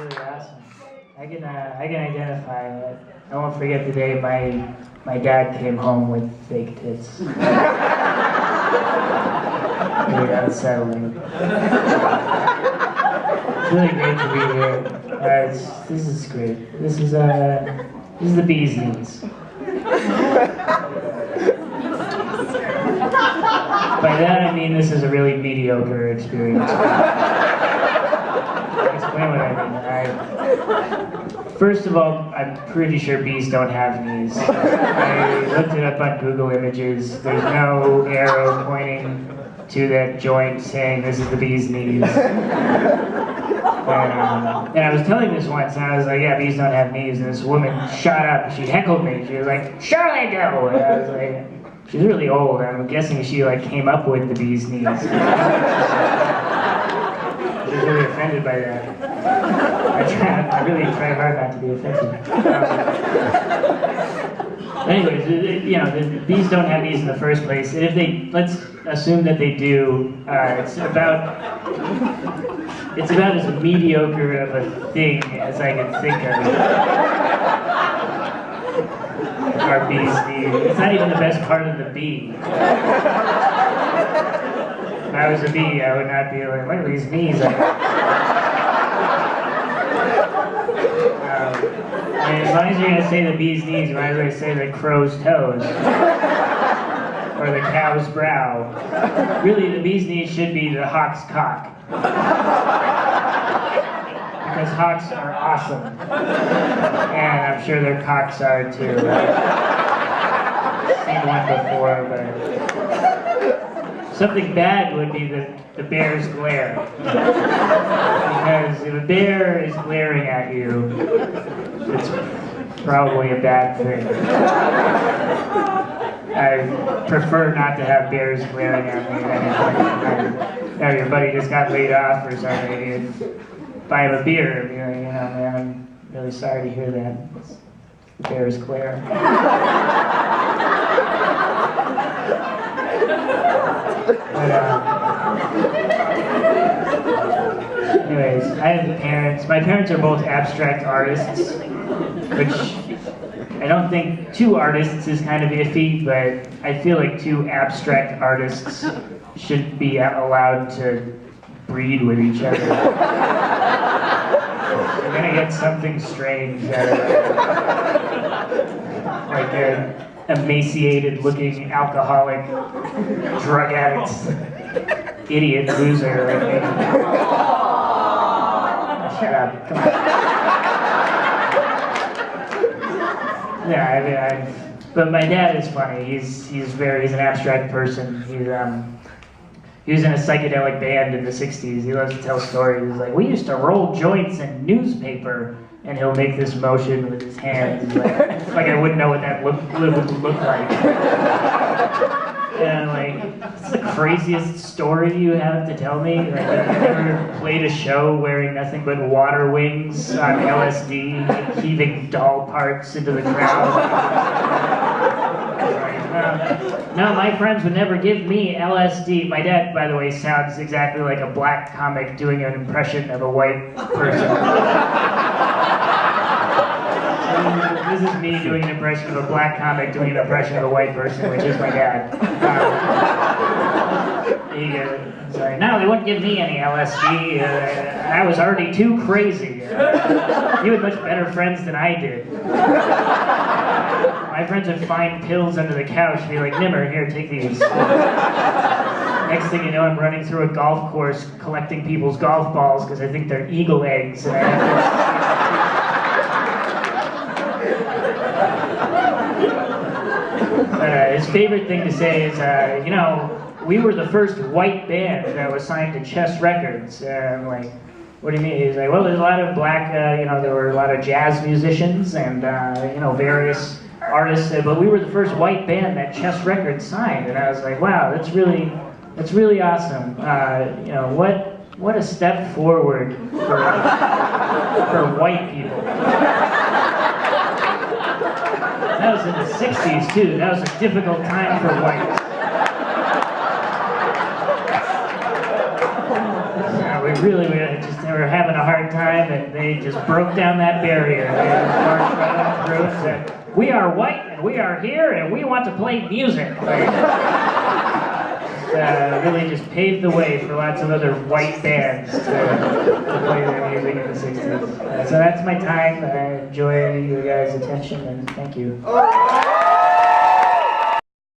really awesome. I can identify that. I won't forget the day my dad came home with fake tits. Really unsettling. It's really great to be here. This is great. This is the bee's knees. By that I mean this is a really mediocre experience. I'll explain what I mean. First of all, I'm pretty sure bees don't have knees. I looked it up on Google Images. There's no arrow pointing to that joint saying this is the bee's knees. And I was telling this once, and I was like, yeah, bees don't have knees. And this woman shot up, she heckled me. She was like, sure they do. And I was like, she's really old. I'm guessing she like came up with the bee's knees. She was really offended by that. I really try hard not to be offensive. Anyways, you know, the bees don't have knees in the first place. And if they, let's assume that they do, it's about as mediocre of a thing as I can think of. Our bee's knees. It's not even the best part of the bee. If I was a bee, I would not be like, look at these knees. And as long as you're going to say the bee's knees, you might as well say the crow's toes. Or the cow's brow. Really, the bee's knees should be the hawk's cock. Because hawks are awesome. And I'm sure their cocks are too. I've seen one before, but something bad would be the bear's glare. Because if a bear is glaring at you, it's probably a bad thing. I prefer not to have bears glaring at me. Now your buddy just got laid off or something, and buy him a beer and be like, you know, man, I'm really sorry to hear that. The bears glare. But, anyways, I have parents. My parents are both abstract artists, which I don't think two artists is kind of iffy, but I feel like two abstract artists should be allowed to breed with each other. You're gonna get something strange out of it. Like an emaciated-looking alcoholic, drug addict, idiot loser like me. Shut up, come on. Yeah, I mean, but my dad is funny. He's an abstract person. He was in a psychedelic band in the 60s. He loves to tell stories. He's like, we used to roll joints in newspaper, and he'll make this motion with his hands. Like I wouldn't know what that would look like. And I'm like, this is the craziest story you have to tell me. Like, I've never played a show wearing nothing but water wings on LSD, heaving doll parts into the crowd. No, my friends would never give me LSD. My dad, by the way, sounds exactly like a black comic doing an impression of a white person. This is me doing an impression of a black comic doing an impression of a white person, which is my dad. He's like, no, they wouldn't give me any LSD. I was already too crazy. You had much better friends than I did. My friends would find pills under the couch and be like, Nimmer, here, take these. Next thing you know, I'm running through a golf course collecting people's golf balls because I think they're eagle eggs. And I have his favorite thing to say is, you know, we were the first white band that was signed to Chess Records. I'm like, what do you mean? He's like, well, there's a lot of black, you know, there were a lot of jazz musicians and, you know, various artists, but we were the first white band that Chess Records signed. And I was like, wow, that's really awesome. You know, what a step forward for white people. That was in the 60s, too. That was a difficult time for whites. We they were having a hard time, and they just broke down that barrier. They marched right on through and said, "We are white, and we are here, and we want to play music." Really just paved the way for lots of other white bands to play their music in the 60s. So that's my time. I enjoy you guys' attention, and thank you.